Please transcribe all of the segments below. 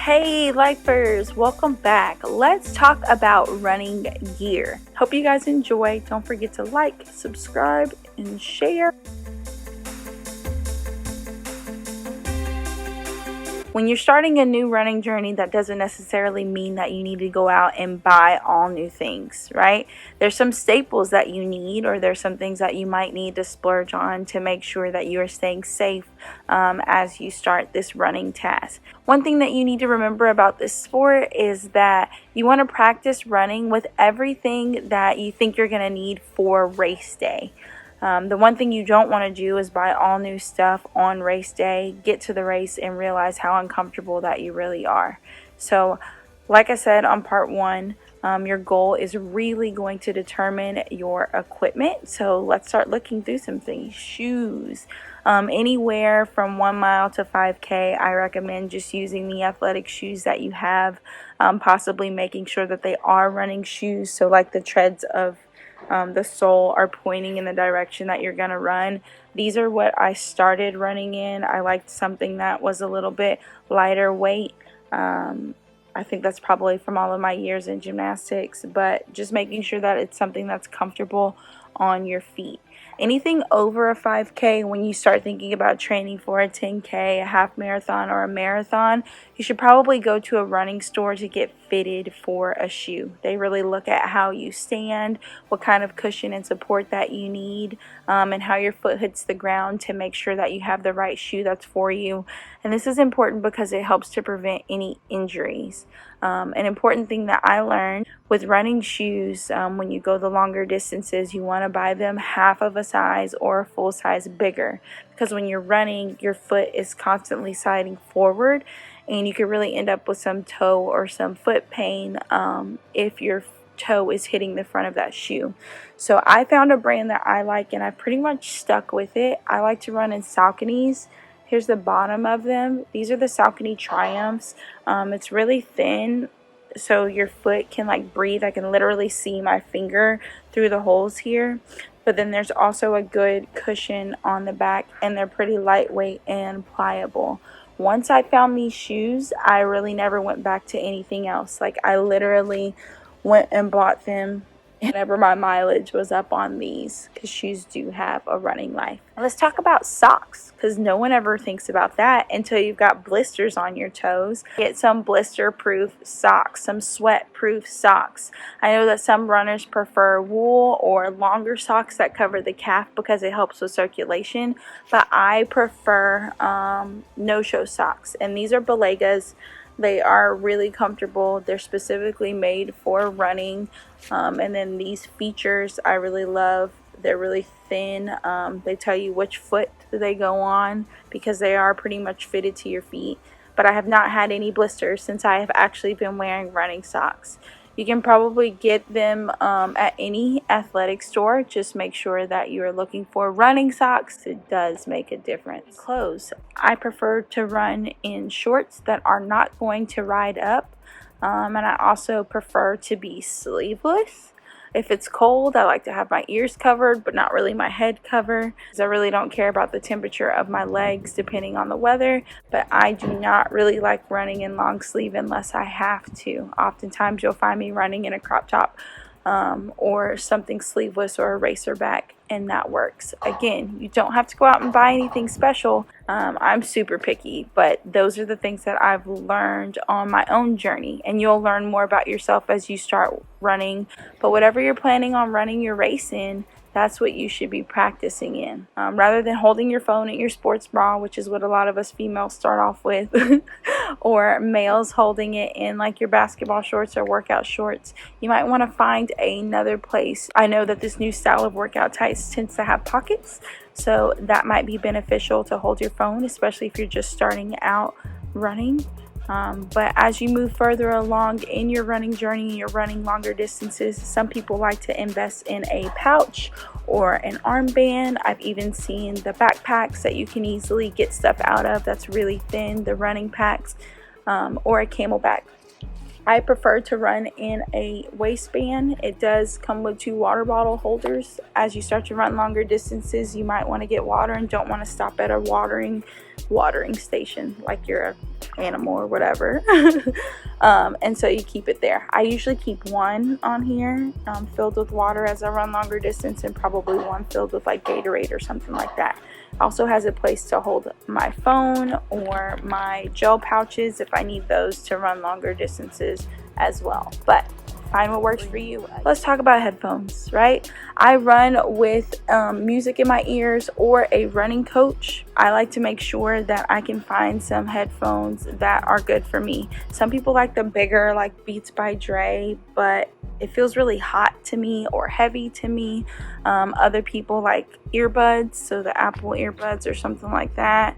Hey lifers, welcome back. Let's talk about running gear. Hope you guys enjoy. Don't forget to like, subscribe, and share. When you're starting a new running journey, that doesn't necessarily mean that you need to go out and buy all new things, right? There's some staples that you need, or there's some things that you might need to splurge on to make sure that you are staying safe as you start this running task. One thing that you need to remember about this sport is that you want to practice running with everything that you think you're going to need for race day. The one thing you don't want to do is buy all new stuff on race day, get to the race, and realize how uncomfortable that you really are. So, like I said on part one, your goal is really going to determine your equipment. So let's start looking through some things. Shoes. Anywhere from 1 mile to 5K, I recommend just using the athletic shoes that you have, possibly making sure that they are running shoes. So like the treads of the sole are pointing in the direction that you're going to run. These are what I started running in. I liked something that was a little bit lighter weight. I think that's probably from all of my years in gymnastics, but just making sure that it's something that's comfortable on your feet. Anything over a 5K, when you start thinking about training for a 10K, a half marathon, or a marathon, you should probably go to a running store to get fitted for a shoe. They really look at how you stand, what kind of cushion and support that you need, and how your foot hits the ground to make sure that you have the right shoe that's for you. And this is important because it helps to prevent any injuries. An important thing that I learned with running shoes, when you go the longer distances, you want to buy them half of a size or a full size bigger, because when you're running, your foot is constantly sliding forward, and you could really end up with some toe or some foot pain if your toe is hitting the front of that shoe. So I found a brand that I like, and I've pretty much stuck with it. I like to run in Sauconys. Here's the bottom of them. These are the Saucony Triumphs. It's really thin, so your foot can like breathe. I can literally see my finger through the holes here. But then there's also a good cushion on the back, and they're pretty lightweight and pliable. Once I found these shoes, I really never went back to anything else. Like, I literally went and bought them whenever my mileage was up on these, because shoes do have a running life. Let's talk about socks, because no one ever thinks about that until you've got blisters on your toes. Get some blister-proof socks, some sweat-proof socks. I know that some runners prefer wool or longer socks that cover the calf because it helps with circulation, but I prefer no-show socks, and these are Balegas. They are really comfortable. They're specifically made for running. And then these features I really love. They're really thin. They tell you which foot they go on because they are pretty much fitted to your feet. But I have not had any blisters since I have actually been wearing running socks. You can probably get them at any athletic store. Just make sure that you are looking for running socks. It does make a difference. Clothes. I prefer to run in shorts that are not going to ride up. And I also prefer to be sleeveless. If it's cold, I like to have my ears covered, but not really my head covered, because I really don't care about the temperature of my legs depending on the weather. But I do not really like running in long sleeve unless I have to. Oftentimes you'll find me running in a crop top or something sleeveless or a racer back, and that works. Again, you don't have to go out and buy anything special. I'm super picky, but those are the things that I've learned on my own journey, and you'll learn more about yourself as you start running. But whatever you're planning on running your race in, that's what you should be practicing in. Rather than holding your phone in your sports bra, which is what a lot of us females start off with, or males holding it in like your basketball shorts or workout shorts, you might want to find another place. I know that this new style of workout tights tends to have pockets, so that might be beneficial to hold your phone, especially if you're just starting out running. But as you move further along in your running journey and you're running longer distances, some people like to invest in a pouch or an armband. I've even seen the backpacks that you can easily get stuff out of that's really thin, the running packs, or a camelback. I prefer to run in a waistband. It does come with 2 water bottle holders. As you start to run longer distances, you might want to get water and don't want to stop at a watering station like you're a animal or whatever. And so you keep it there. I usually keep one on here filled with water as I run longer distance, and probably one filled with like Gatorade or something like that. Also has a place to hold my phone or my gel pouches if I need those to run longer distances as well. But find what works for you. Let's talk about headphones, right? I run with music in my ears or a running coach. I like to make sure that I can find some headphones that are good for me. Some people like the bigger, like Beats by Dre, but it feels really hot to me or heavy to me. Other people like earbuds, so the Apple earbuds or something like that,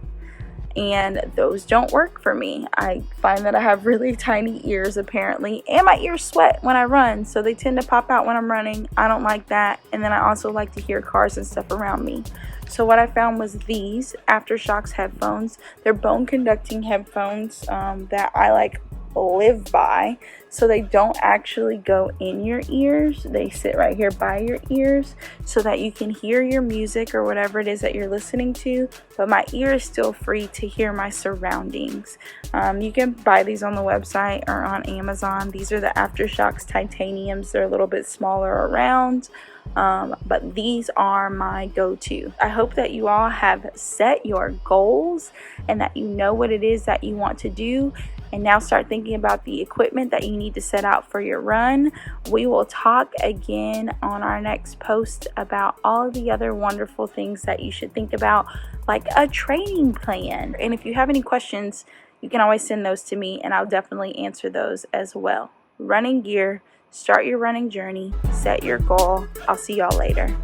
and those don't work for me. I find that I have really tiny ears apparently, and my ears sweat when I run, so they tend to pop out when I'm running. I don't like that. And then I also like to hear cars and stuff around me. So what I found was these Aftershokz headphones. They're bone conducting headphones that I like live by. So they don't actually go in your ears, they sit right here by your ears so that you can hear your music or whatever it is that you're listening to, but my ear is still free to hear my surroundings. You can buy these on the website or on Amazon. These are the Aftershokz titaniums. They're a little bit smaller around, but these are my go-to. I hope that you all have set your goals and that you know what it is that you want to do, and now start thinking about the equipment that you need to set out for your run. We will talk again on our next post about all the other wonderful things that you should think about, like a training plan. And if you have any questions, you can always send those to me and I'll definitely answer those as well. Running gear, start your running journey, set your goal. I'll see y'all later.